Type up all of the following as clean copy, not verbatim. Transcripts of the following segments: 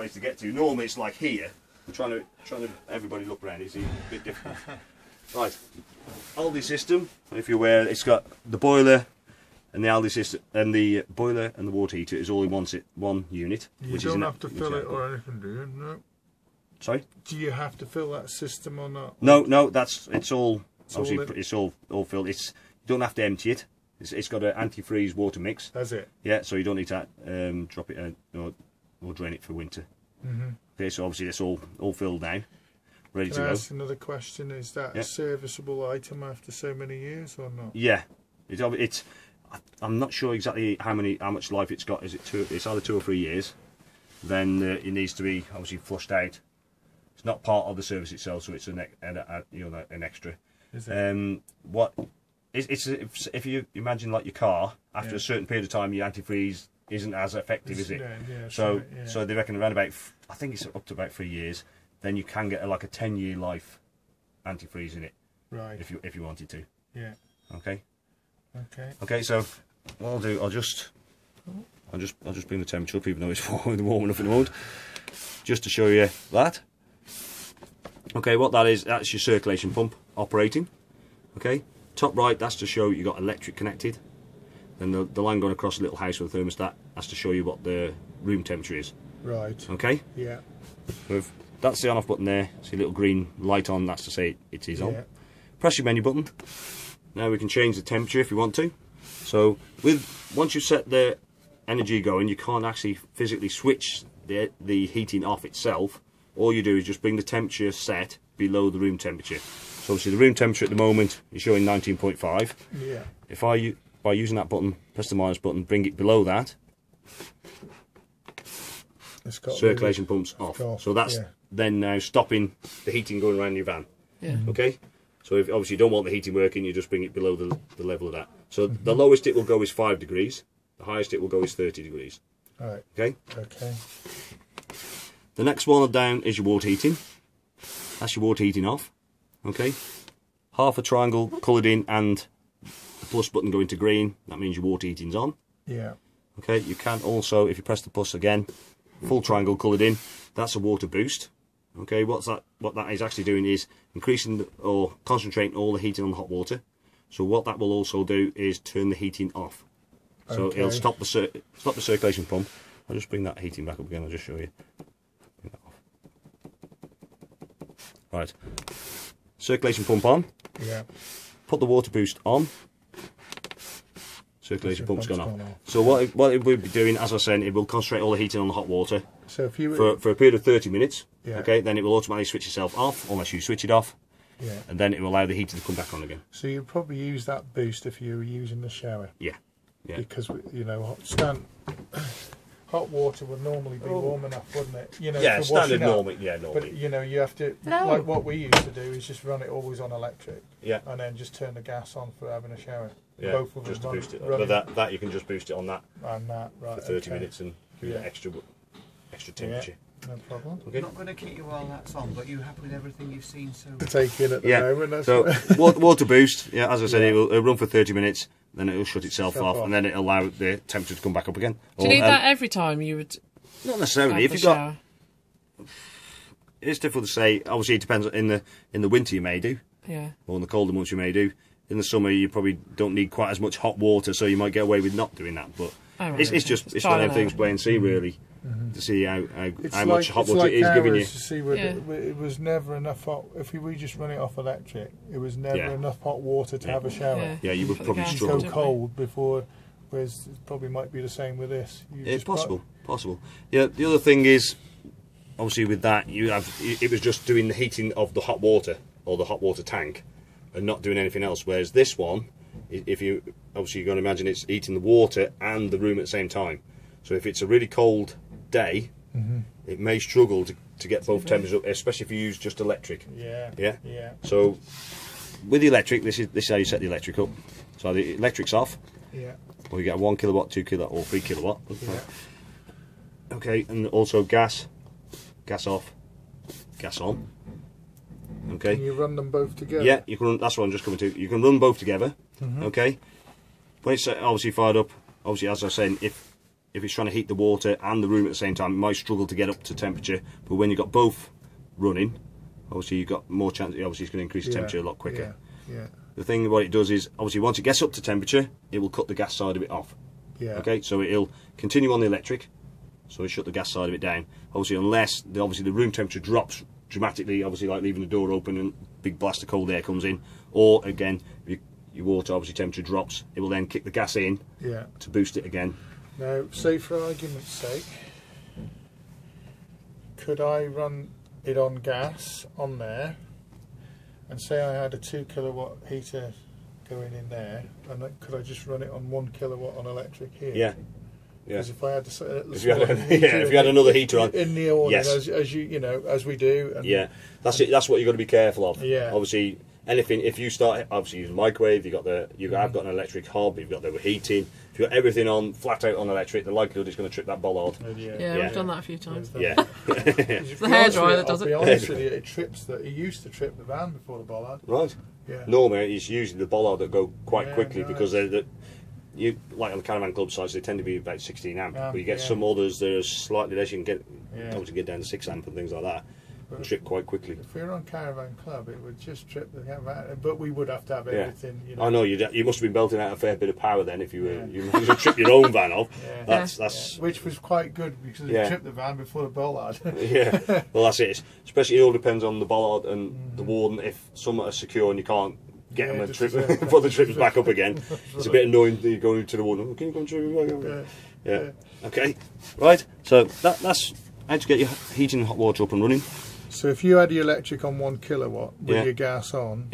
place to get to. Normally it's like here. I'm trying to everybody look around. It's a bit difficult. Right, Aldi system. If you're aware, it's got the boiler and the Aldi system, and the boiler and the water heater is all in one unit. You don't have to fill it or anything, do you? No. Sorry. Do you have to fill that system or not? No, it's all obviously it's all filled. You don't have to empty it. It's got an antifreeze water mix. That's it. Yeah, so you don't need to drop it or drain it for winter. Okay, so obviously it's all filled now, ready to go. Can I ask another question? Is that a serviceable item after so many years or not? Yeah, it's. I'm not sure exactly how much life it's got. It's either 2 or 3 years. Then it needs to be obviously flushed out. It's not part of the service itself, so it's an extra. Is it? If you imagine like your car, after a certain period of time, your antifreeze isn't as effective, is it? So they reckon around about, I think it's up to about 3 years. Then you can get like a 10-year life antifreeze in it, right? If you wanted to. Yeah. Okay. Okay. Okay. So what I'll do, I'll just bring the temperature up, even though it's warm enough in the moment, just to show you that. Okay, what that is, that's your circulation pump operating. Okay, top right, that's to show you got electric connected. Then the line going across a little house with a thermostat, that's to show you what the room temperature is. Right. Okay. Yeah. That's the on-off button there. See a little green light on, that's to say it is on. Press your menu button. Now we can change the temperature if you want to. So once you set the energy going, you can't actually physically switch the heating off itself. All you do is just bring the temperature set below the room temperature. So obviously the room temperature at the moment is showing 19.5. Yeah. If by using that button, press the minus button, bring it below that, circulation pump's off. So that's then now stopping the heating going around your van. Yeah. Okay. So if obviously you don't want the heating working, you just bring it below the level of that. So the lowest it will go is 5 degrees. The highest it will go is 30 degrees. Right. Okay. Okay. The next one down is your water heating. That's your water heating off. Okay. Half a triangle coloured in and the plus button going to green. That means your water heating's on. Yeah. Okay. You can also, if you press the plus again, full triangle coloured in. That's a water boost. Okay. What that is actually doing is increasing or concentrating all the heating on the hot water. So what that will also do is turn the heating off. So it'll stop the circulation pump. I'll just bring that heating back up again. I'll just show you. Bring that off. Right. Circulation pump on. Yeah. Put the water boost on. Circulation pump's gone off. So what it will be doing, as I was saying, it will concentrate all the heating on the hot water. So if you for a period of 30 minutes. Yeah. Okay. Then it will automatically switch itself off unless you switch it off. Yeah. And then it will allow the heater to come back on again. So you'd probably use that boost if you were using the shower. Yeah. Yeah. Because hot water would normally be warm enough, wouldn't it? You know, yeah, standard normally. normally. But you know, you have to like what we used to do is just run it always on electric. Yeah. And then just turn the gas on for having a shower. Yeah. Both of just them to boost it. running. But that you can just boost it on that. And that, right. For 30 minutes and give it extra temperature. No problem. Okay. I'm not going to keep you while that's on, but you happy with everything you've seen so far? To take in at the moment. That's so water boost. Yeah, as I said, it'll run for 30 minutes. Then it'll shut itself off, and then it'll allow the temperature to come back up again. Do you need that every time you would? Not necessarily. If you've got, it's difficult to say. Obviously, it depends. In the winter, you may do. Yeah. Or in the colder months, you may do. In the summer, you probably don't need quite as much hot water, so you might get away with not doing that. But it's one of them things, wait and see, really, to see how much hot water it is giving you. To see it was never enough hot. If we just run it off electric, it was never enough hot water to have a shower. Yeah, you would probably struggle. So cold before, whereas it probably might be the same with this. It's possible. Yeah. The other thing is, obviously, with that, it was just doing the heating of the hot water or the hot water tank, and not doing anything else. Whereas this one, if you obviously you're going to imagine it's heating the water and the room at the same time. So if it's a really cold day, it may struggle to get both temperatures up, especially if you use just electric. Yeah. So with the electric, this is how you set the electric up. So the electric's off. Yeah. Or you get a 1 kilowatt, 2 kilowatt, or 3 kilowatt. Yeah. Okay, and also gas off, gas on. Okay. Can you run them both together? Yeah, you can run, that's what I'm just coming to. You can run both together. Okay. When it's obviously fired up, obviously as I was saying, if if it's trying to heat the water and the room at the same time, it might struggle to get up to temperature. But when you've got both running, obviously you've got more chance. Obviously, it's going to increase the temperature a lot quicker. Yeah. The thing, what it does is, obviously, once it gets up to temperature, it will cut the gas side of it off. Yeah. Okay, so it'll continue on the electric, so it shut the gas side of it down. Obviously, unless the room temperature drops dramatically, obviously like leaving the door open and big blast of cold air comes in, or again, your water obviously temperature drops, it will then kick the gas in to boost it again. Now, say for argument's sake, could I run it on gas on there, and say I had a 2 kilowatt heater going in there, and could I just run it on 1 kilowatt on electric here? Yeah. Because if I had if you had another heater on in the awning, yes. as we do, and yeah, that's it. That's what you've got to be careful of. Yeah. Obviously, anything. If you start obviously using microwave, I've got an electric hob. You've got the heating. If you've got everything on flat out on electric, the likelihood it's going to trip that bollard. Yeah, we've done that a few times. Yeah. It's the hairdryer that does it. I'll be honest with you, it used to trip the van before the bollard. Right. Yeah. Normally, it's usually the bollard that go quite quickly right. because you like on the caravan club sites, they tend to be about 16 amp, but you get some others that are slightly less. You can get down to 6 amp and things like that, and trip quite quickly. If we were on caravan club, it would just trip the caravan, but we would have to have everything. I know you must have been belting out a fair bit of power then if you were you managed to trip your own van off. That's which was quite good because it tripped the van before the bollard. Yeah, well that's it. Especially it all depends on the bollard and the warden. If some are secure and you can't get them and trip before the trip's back up again, it's a bit annoying that you're going to the warden. Can you go and trip? Yeah. Okay. Right. So that's how to get your heating and hot water up and running. So if you had your electric on 1 kilowatt with your gas on,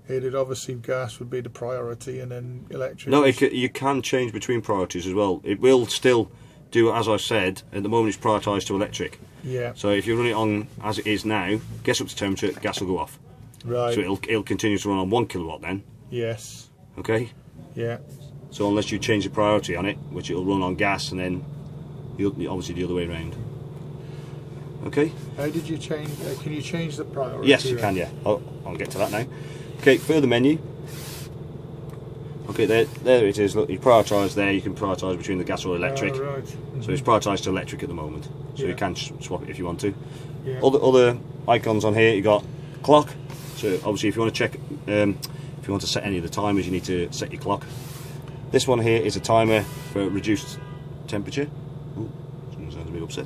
it'd obviously gas would be the priority, and then electric. No, you can change between priorities as well. It will still do, as I said, at the moment it's prioritised to electric. Yeah. So if you run it on as it is now, gets up to temperature, gas will go off. Right. So it'll continue to run on 1 kilowatt then. Yes. Okay. Yeah. So unless you change the priority on it, which it'll run on gas, and then obviously the other way around. Okay. How did you change? Can you change the priority? Yes, you can. Yeah. I'll get to that now. Okay. Further menu. Okay. There it is. Look, you prioritise there. You can prioritise between the gas or electric. Right. So it's prioritised to electric at the moment. So you can swap it if you want to. Yeah. Other icons on here. You got clock. So obviously, if you want to check, if you want to set any of the timers, you need to set your clock. This one here is a timer for reduced temperature. Ooh, someone sounds a bit upset.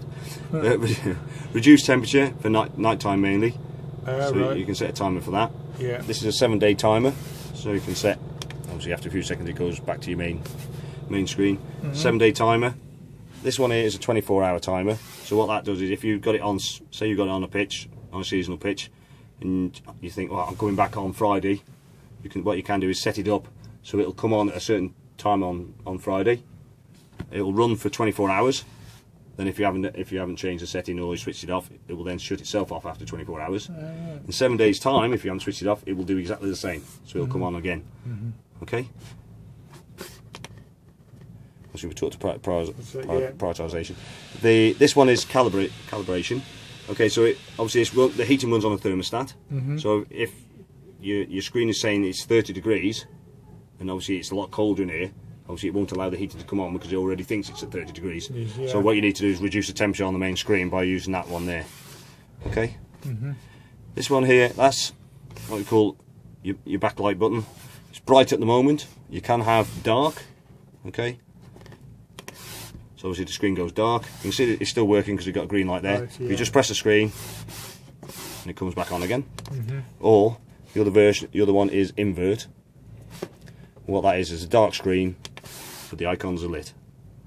Reduced temperature for night time mainly. So you can set a timer for that. Yeah. This is a 7-day timer, so you can set. Obviously, after a few seconds, it goes back to your main screen. 7-day timer. This one here is a 24-hour timer. So what that does is, if you've got it on, say you've got it on a pitch, on a seasonal pitch, and you think, well, I'm coming back on Friday, what you can do is set it up so it'll come on at a certain time on Friday. It'll run for 24 hours. Then if you haven't changed the setting or you switched it off, it will then shut itself off after 24 hours. In 7 days' time, if you haven't switched it off, it will do exactly the same. So it'll come on again. Okay. So we talked about prioritisation. This one is calibration. Okay, so obviously the heating runs on a thermostat. So if your screen is saying it's 30 degrees, and obviously it's a lot colder in here, obviously it won't allow the heating to come on because it already thinks it's at 30 degrees. Yeah. So what you need to do is reduce the temperature on the main screen by using that one there. Okay. This one here, that's what we call your backlight button. It's bright at the moment. You can have dark. Okay. So obviously the screen goes dark. You can see that it's still working because we've got a green light there. Right, yeah. If you just press the screen, and it comes back on again. Or the other one is invert. What that is a dark screen, but the icons are lit.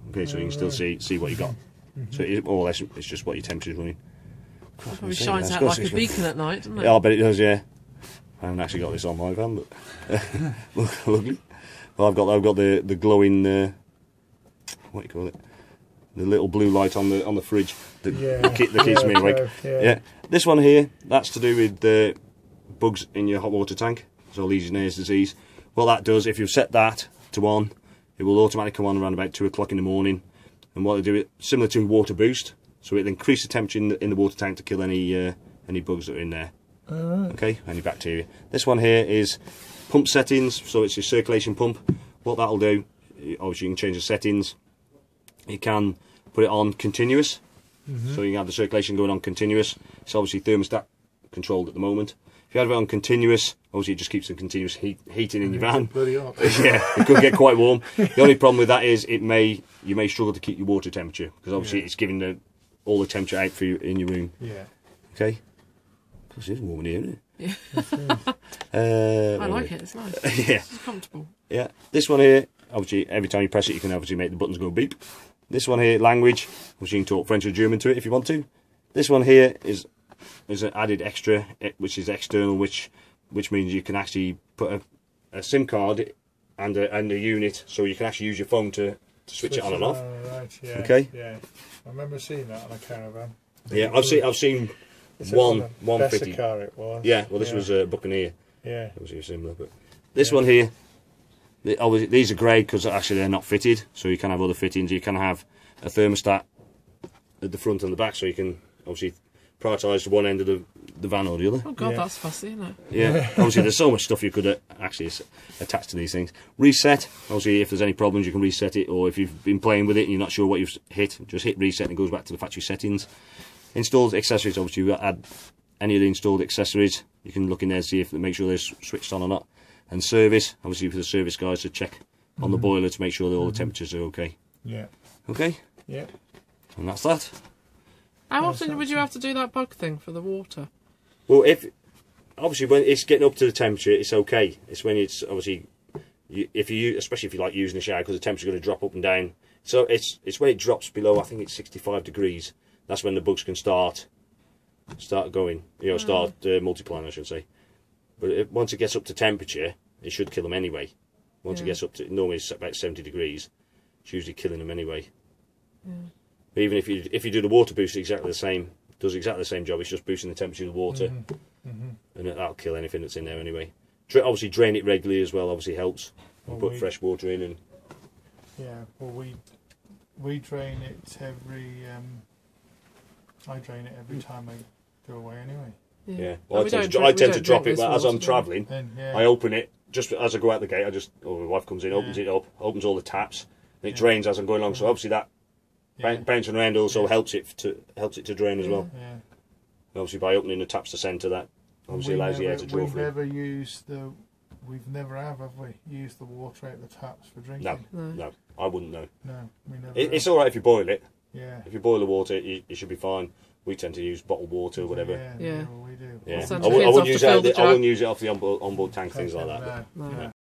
Okay, so you can still see what you got. So it, more or less, it's just what your temperature is running. It probably shines out like a beacon at night, doesn't it? Yeah, I bet it does. Yeah. I haven't actually got this on my van, but lovely. Well, I've got the glowing. What do you call it? The little blue light on the fridge that keeps me awake. Yeah. This one here, that's to do with the bugs in your hot water tank. So Legionnaires' disease. What that does, if you set that to on, it will automatically come on around about 2 o'clock in the morning. And what they do, similar to water boost, so it increases the temperature in the water tank to kill any bugs that are in there. Okay, any bacteria. This one here is pump settings, so it's your circulation pump. What that'll do, obviously you can change the settings. you can put it on continuous, so you can have the circulation going on continuous. It's obviously thermostat controlled at the moment. If you have it on continuous, obviously it just keeps the continuous heating in your van. Bloody hot. Yeah, it could get quite warm. The only problem with that is you may struggle to keep your water temperature, because obviously it's giving all the temperature out for you in your room. Yeah. Okay. Because it's warm in here, isn't it? Yeah. I like it. It's nice. Yeah. It's comfortable. Yeah. This one here, obviously, every time you press it, you can obviously make the buttons go beep. This one here, language, which you can talk French or German to it if you want to. This one here is an added extra, which is external, which means you can actually put a SIM card and a unit, so you can actually use your phone to switch it on and off. Right, yeah. Okay. Yeah. I remember seeing that on a caravan. Yeah, I've seen one fitted. Car it was. Yeah, well, this was a Buccaneer. Yeah. Obviously similar, but this one here, obviously these are great because actually they're not fitted, so you can have other fittings. You can have a thermostat at the front and the back, so you can obviously prioritise one end of the van or the other. Oh God, that's fussy, isn't it? Yeah, obviously there's so much stuff you could actually attach to these things. Reset, obviously if there's any problems you can reset it, or if you've been playing with it and you're not sure what you've hit, just hit reset and it goes back to the factory settings. Installed accessories, obviously you add any of the installed accessories, you can look in there and see if make sure they're switched on or not. And service, obviously for the service guys to check on the boiler to make sure that all the temperatures are okay. Yeah. Okay? Yeah. And that's that. How often would you have to do that bug thing for the water? Well, obviously when it's getting up to the temperature, it's okay. It's when it's obviously, especially if you like using the shower, because the temperature's going to drop up and down. So it's when it drops below, I think it's 65 degrees. That's when the bugs can start going, start multiplying, I should say. But once it gets up to temperature, it should kill them anyway. Once it gets up to, normally it's about 70 degrees, it's usually killing them anyway. Yeah. But even if you do the water boost, exactly the same, does exactly the same job. It's just boosting the temperature of the water, and that'll kill anything that's in there anyway. Obviously, drain it regularly as well. Obviously helps. And put fresh water in and. Yeah, well, we drain it every. I drain it every time I go away anyway. Yeah. Well, I tend to drop it as I'm travelling. I open it just as I go out the gate. My wife comes in, opens it up, opens all the taps, and it drains as I'm going along. So obviously that bouncing around also helps it to drain as well. Yeah. Obviously by opening the taps to centre, that obviously allows the air to draw through. We've never have we used the water out the taps for drinking? No, I wouldn't know. No, we never. It's all right if you boil it. Yeah. If you boil the water, it should be fine. We tend to use bottled water or whatever. Yeah, we do. Yeah. I wouldn't use it off the onboard tank, things like that. No.